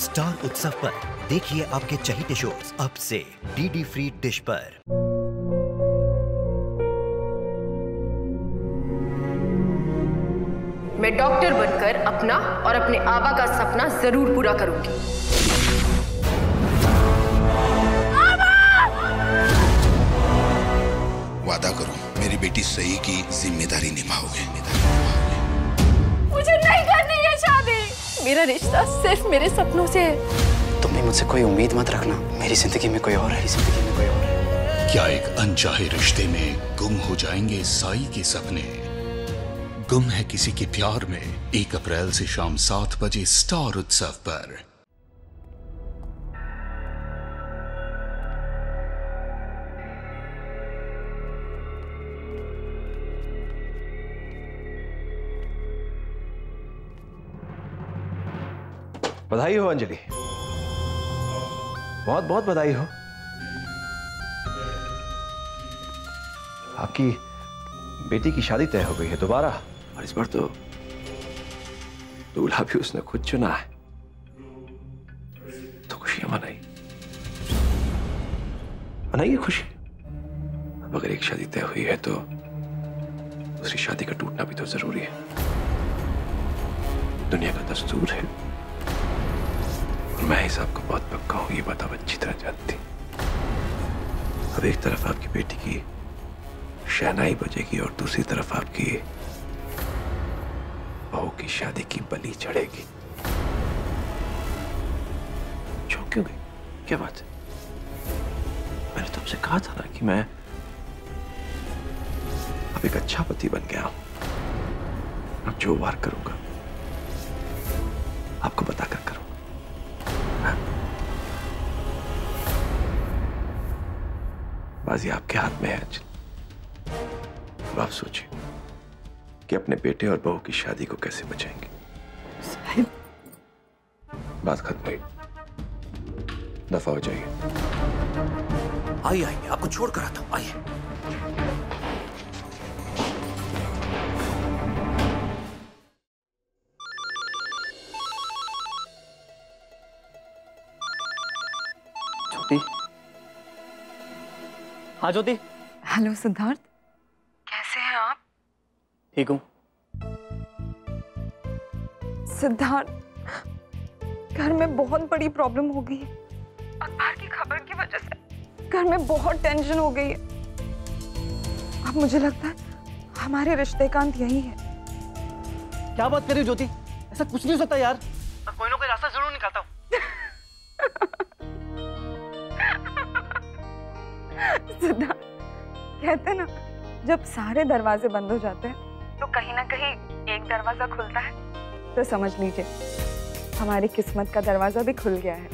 Star उत्सव पर देखिए आपके चहेते शोज अब से डीडी फ्री डिश पर। मैं डॉक्टर बनकर अपना और अपने आबा का सपना जरूर पूरा करूंगी। वादा करो मेरी बेटी सही की जिम्मेदारी निभाओगे। मुझे नहीं करनी है शादी। मेरा रिश्ता सिर्फ मेरे सपनों से है। तुम भी मुझसे कोई उम्मीद मत रखना। मेरी जिंदगी में कोई और है, जिंदगी में कोई और है। क्या एक अनचाहे रिश्ते में गुम हो जाएंगे साई के सपने? गुम है किसी के प्यार में 1 अप्रैल से शाम 7 बजे स्टार उत्सव पर। बधाई हो अंजलि, बहुत बहुत बधाई हो। आपकी बेटी की शादी तय हो गई है दोबारा, और इस बार तो दूल्हा भी उसने खुद चुना है। तो खुशियां मनाइए खुशी। अब अगर एक शादी तय हुई है तो दूसरी शादी का टूटना भी तो जरूरी है। दुनिया का दस्तूर है। मैं इस आपको बहुत पक्का हूं, ये बात आप अच्छी तरह जानती। अब एक तरफ आपकी बेटी की शहनाई बजेगी और दूसरी तरफ आपकी बहू की शादी की बलि चढ़ेगी। चौंक क्यों गई? क्या बात है? मैंने तुमसे कहा था ना कि मैं अब एक अच्छा पति बन गया हूं। अब जो वार करूंगा आपको बताकर करूंगा। बाजी आपके हाथ में है अंजलि। अब आप सोचिए कि अपने बेटे और बहू की शादी को कैसे बचाएंगे। साहिब, बात खत्म हुई, दफा हो जाइए। आइए आपको छोड़ कर आता हूं, आइए। ज्योति। हाँ ज्योति। हेलो सिद्धार्थ, कैसे हैं आप? ठीक हूँ। सिद्धार्थ, घर में बहुत बड़ी प्रॉब्लम हो गई है। अखबार की खबर की वजह से घर में बहुत टेंशन हो गई है। अब मुझे लगता है हमारे रिश्ते का अंत यही है। क्या बात कर रही हो ज्योति? ऐसा कुछ नहीं हो सकता यार। मैं कोई ना कोई रास्ता जरूर निकालता हूँ। सिद्धार्थ, कहते ना जब सारे दरवाजे बंद हो जाते हैं तो कहीं ना कहीं एक दरवाजा खुलता है। तो समझ लीजिए हमारी किस्मत का दरवाजा भी खुल गया है।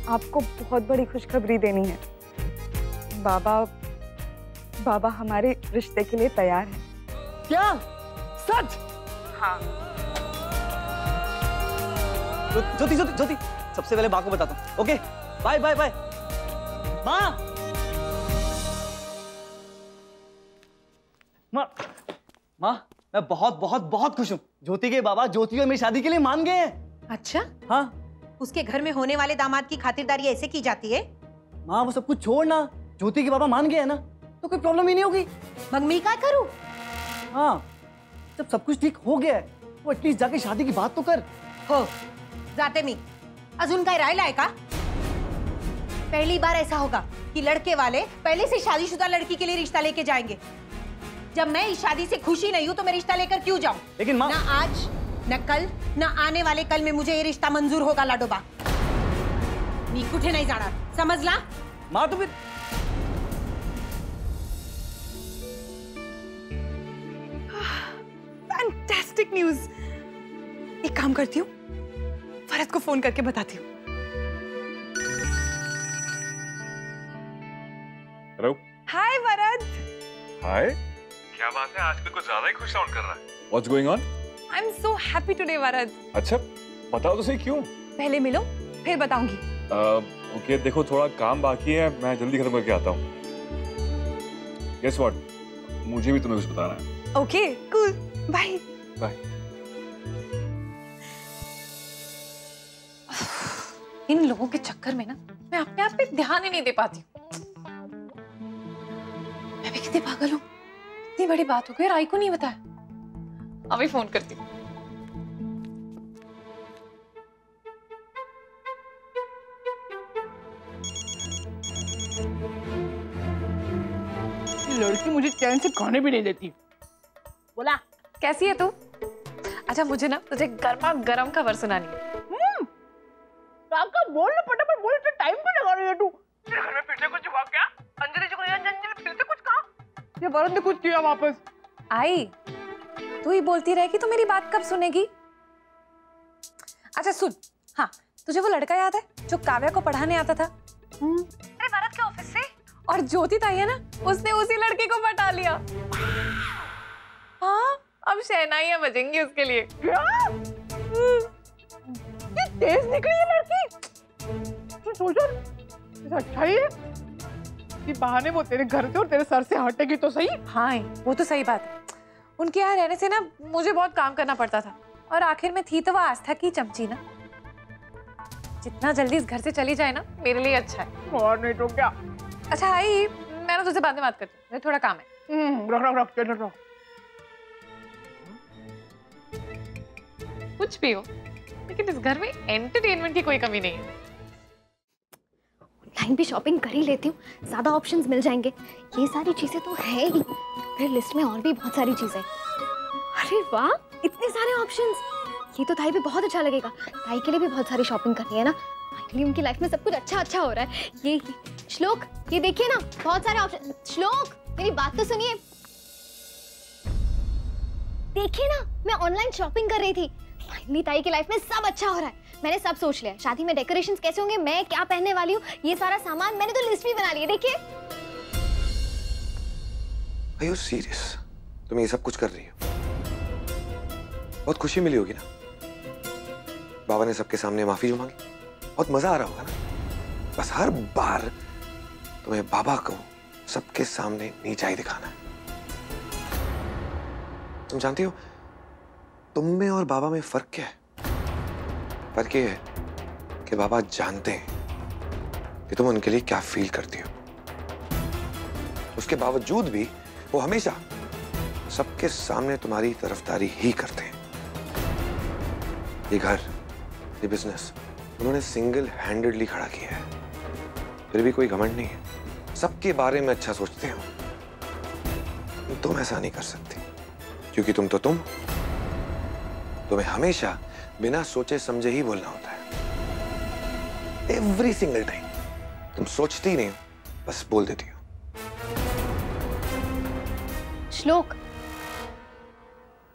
आपको बहुत बड़ी खुशखबरी देनी है। बाबा हमारे रिश्ते के लिए तैयार है। क्या? सच? हाँ। ज्योति ज्योति ज्योति, सबसे पहले माँ को बताता हूँ। Okay, bye bye bye. माँ, माँ, मैं बहुत बहुत बहुत खुश हूँ। ज्योति के बाबा ज्योति और मेरी शादी के लिए मान गए हैं। अच्छा? हाँ। उसके घर में होने वाले दामाद की खातिरदारी ऐसे की जाती है? माँ, वो सब कुछ छोड़ना, ज्योति के बाबा मान गए हैं ना, तो कोई प्रॉब्लम ही नहीं होगी। मग मी काय करूं? हाँ, जब सब कुछ ठीक हो गया है, वो एटलीस्ट जाके शादी की बात तो कर। हो जाते मी अजून काय राहिलाय का? पहली बार ऐसा होगा कि लड़के वाले पहले से शादीशुदा लड़की के लिए रिश्ता लेके जाएंगे। जब मैं इस शादी से खुशी नहीं हूं तो मैं रिश्ता लेकर क्यों जाऊं? लेकिन माँ, ना आज, न कल, न आने वाले कल में मुझे ये रिश्ता मंजूर होगा लाडोबा। मी कुठे नहीं जाना, समझला? माँ तो फिर फैंटास्टिक न्यूज़। एक काम करती हूँ, फरद को फोन करके बताती हूँ। हेलो। हाय वरद। हाय। क्या बात है, आजकल कुछ ज्यादा ही खुश साउंड कर रहा है। What's going on? I'm so happy today वरद। अच्छा, बताओ तो सही क्यों? पहले मिलो, फिर बताऊंगी। ओके, देखो थोड़ा काम बाकी है, मैं जल्दी खत्म करके आता हूँ। Guess what? मुझे भी तुम्हें कुछ बताना है। Okay, cool, bye. बाय। इन लोगों के चक्कर में ना मैं अपने आप पे ध्यान ही नहीं दे पाती हूँ। मैं भी कितनी पागल हूँ, इतनी बड़ी बात हो गई राई को नहीं बताया। अभी फोन करती हूँ। लड़की मुझे चैन से खाने भी नहीं देती। बोला कैसी है तू? अच्छा मुझे ना तुझे गर्मा गर्म खबर सुनानी है। काका बोल ना, फटाफट बोल, इतना टाइम पे लगा रही है तू। तेरे घर में फिर से कुछ हुआ क्या? अंजलि जी को अंजलि फिर से कुछ कहा? ये वरुण ने कुछ किया वापस? आई तू ही बोलती रहे कि तू मेरी बात कब सुनेगी। अच्छा सुन, हाँ तुझे वो लड़का याद है जो काव्या को पढ़ाने आता था? अरे भारत के ऑफिस से। और ज्योति ताई है ना, उसने उसी लड़के को पटा लिया। हाँ अब शहनाइयां बजेंगी उसके लिए। क्या? ये तेज निकली ये लड़की। तू सोचो, अच्छा ही है कि बहाने वो तेरे घर से और तेरे सर से हटेगी तो सही। हाँ वो तो सही बात है। उनके यहाँ रहने से ना मुझे बहुत काम करना पड़ता था और आखिर में थी तो वो आस्था की चमची ना। जितना जल्दी इस घर से चली जाए ना मेरे लिए अच्छा है। और नहीं तो क्या। अच्छा आई मैं ना तुझसे बाद में बात करती हूँ, थोड़ा काम है। रख चल रख। कुछ भी हो लेकिन इस घर में एंटरटेनमेंट की कोई कमी नहीं है। ऑनलाइन भी शॉपिंग कर ही लेती हूँ, ज्यादा ऑप्शंस मिल जाएंगे। ये सारी चीजें तो है ही, फिर लिस्ट में और भी बहुत सारी चीजें। अरे वाह इतने सारे ऑप्शंस। ये तो ताई भी बहुत अच्छा लगेगा। ताई के लिए भी बहुत सारी शॉपिंग करनी है ना। फाइनली उनकी लाइफ में सब कुछ अच्छा हो रहा है। ये श्लोक ये देखिए ना, बहुत सारे ऑप्शन। श्लोक मेरी बात तो सुनिए। देखिए ना मैं ऑनलाइन शॉपिंग कर रही थी। फाइनली ताई की लाइफ में सब अच्छा हो रहा है। मैंने सब सोच लिया, शादी में डेकोरेशंस कैसे होंगे, मैं क्या पहनने वाली हूँ, ये सारा सामान मैंने तो लिस्ट भी बना ली है। देखिए। Are you serious? तुम ये सब कुछ कर रही हो? बहुत खुशी मिली होगी ना? बाबा ने सबके सामने माफी जो मांगी, बहुत मजा आ रहा होगा ना? बस हर बार तुम्हें बाबा को सबके सामने नीचा ही दिखाना है। तुम जानती हो तुम में और बाबा में फर्क क्या है? फर्क ये है कि बाबा जानते हैं कि तुम उनके लिए क्या फील करती हो। उसके बावजूद भी वो हमेशा सबके सामने तुम्हारी तरफदारी ही करते हैं। ये घर, ये बिजनेस उन्होंने सिंगल हैंडेडली खड़ा किया है, फिर भी कोई घमंड नहीं है। सबके बारे में अच्छा सोचते हो। तुम ऐसा नहीं कर सकती क्योंकि तुम तो तुम्हें हमेशा बिना सोचे समझे ही बोलना होता है। एवरी सिंगल टाइम तुम सोचती ही नहीं हो, बस बोल देती हो। श्लोक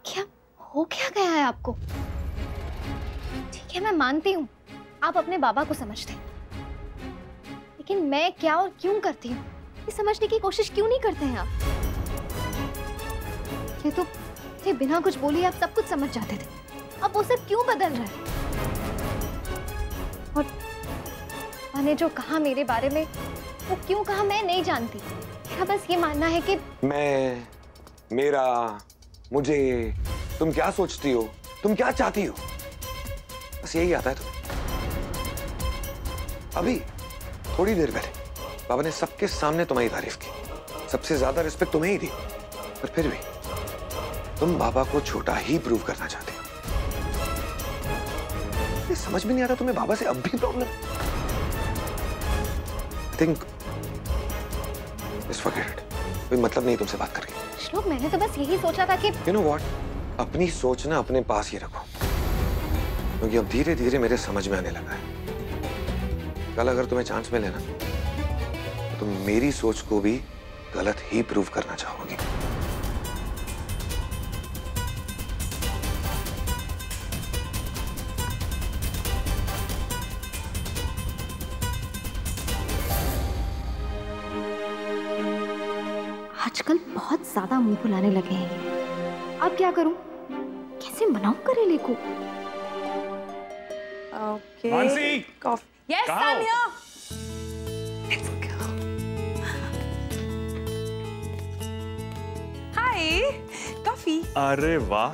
क्या हो क्या गया है आपको? ठीक है मैं मानती हूँ आप अपने बाबा को समझते हैं, लेकिन मैं क्या और क्यों करती हूँ ये समझने की कोशिश क्यों नहीं करते हैं आप? ये तो बिना कुछ बोले आप सब कुछ समझ जाते थे, अब वो सब क्यों बदल रहा है? और मैंने जो कहा मेरे बारे में वो क्यों कहा मैं नहीं जानती। मेरा बस ये मानना है कि मैं, मेरा, मुझे, तुम क्या सोचती हो, तुम क्या चाहती हो, बस यही आता है तुम्हें। अभी थोड़ी देर पहले बाबा ने सबके सामने तुम्हारी तारीफ की, सबसे ज्यादा रिस्पेक्ट तुम्हें ही दी, पर फिर भी तुम बाबा को छोटा ही प्रूव करना चाहते हो। ये समझ में नहीं आता तुम्हें बाबा से अब भी problem? I think forget it, कोई मतलब नहीं तुमसे बात करके। श्लोक मैंने तो बस यही सोचा था कि यू नो व्हाट, अपनी सोच ना अपने पास ही रखो, क्योंकि अब धीरे धीरे मेरे समझ में आने लगा है। कल अगर तुम्हें चांस मिले ना तो तुम मेरी सोच को भी गलत ही प्रूव करना चाहोगी। आजकल बहुत ज्यादा मुंह फुलाने लगे हैं। अब क्या करूं? कैसे मनाऊं करेले को? Okay Mansi, coffee. Yes Tania, let's go. Hi coffee. अरे वाह,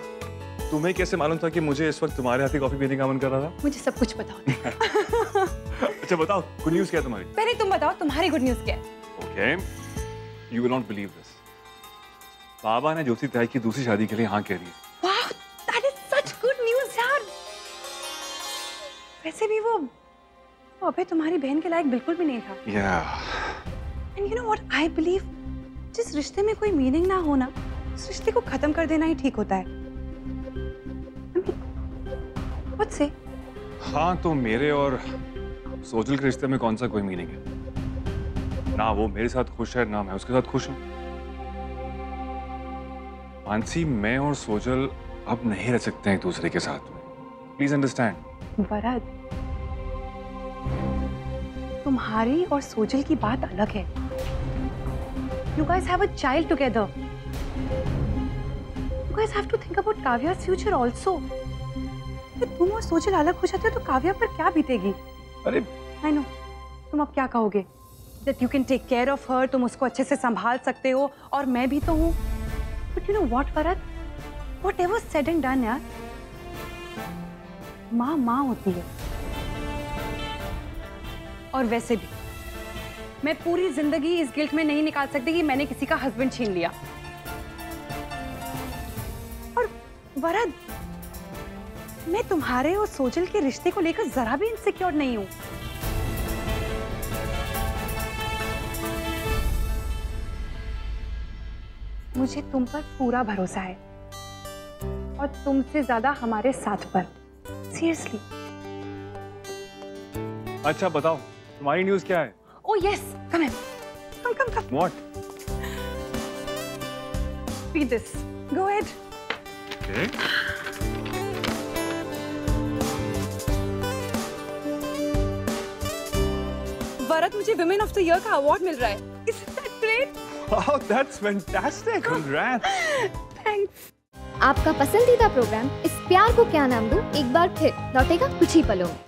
तुम्हें कैसे मालूम था कि मुझे इस वक्त तुम्हारे हाथ की कॉफी पीने का मन कर रहा था? मुझे सब कुछ पता होता है। अच्छा बताओ, गुड न्यूज़ क्या है तुम्हारी? पहले तुम बताओ तुम्हारी गुड न्यूज़ क्या है? Okay, you will not believe this. Baba ने ज्योति ताई की दूसरी शादी के लिए हाँ कह दी। वाह, that is such good news यार। वैसे भी वो अबे तुम्हारी बहन के लायक बिल्कुल भी नहीं था। And you know what I believe, जिस रिश्ते में कोई मीनिंग ना हो ना, उस रिश्ते को खत्म कर देना ही ठीक होता है। व्हाट से? हाँ, तो मेरे और सोजल के रिश्ते में कौन सा कोई मीनिंग है? ना वो मेरे साथ खुश है, ना मैं उसके साथ खुश हूँ। मानसी, मैं और सोजल अब नहीं रह सकते हैं एक दूसरे के साथ में। Please understand. वरद, तुम्हारी और सोजल की बात अलग है। You guys have a child together. You guys have to think about Kavya's future also. अगर तुम और सोजल अलग हो जाते हो तो काव्या पर क्या बीतेगी? अरे I know. तुम अब क्या कहोगे? That you can take care of her, तुम उसको अच्छे से संभाल सकते हो, और मैं भी तो हूँ। But you know what, Varad? Whatever said and done यार, माँ माँ होती है। और वैसे भी मैं पूरी जिंदगी इस गिल्ट में नहीं निकाल सकती कि मैंने किसी का हस्बैंड छीन लिया। और वरद, मैं तुम्हारे और सोजल के रिश्ते को लेकर जरा भी इनसिक्योर नहीं हूं। मुझे तुम पर पूरा भरोसा है, और तुमसे ज्यादा हमारे साथ पर। सीरियसली। अच्छा बताओ, तुम्हारी न्यूज़ क्या है? Oh yes, come in. Come. What? Read this. Go ahead. Okay. वरद, मुझे Women of the Year का अवार्ड मिल रहा है। Isn't that great? Wow, that's fantastic. Congrats. Thanks. आपका पसंदीदा प्रोग्राम इस प्यार को क्या नाम दूं एक बार फिर लौटेगा कुछ ही पलों में।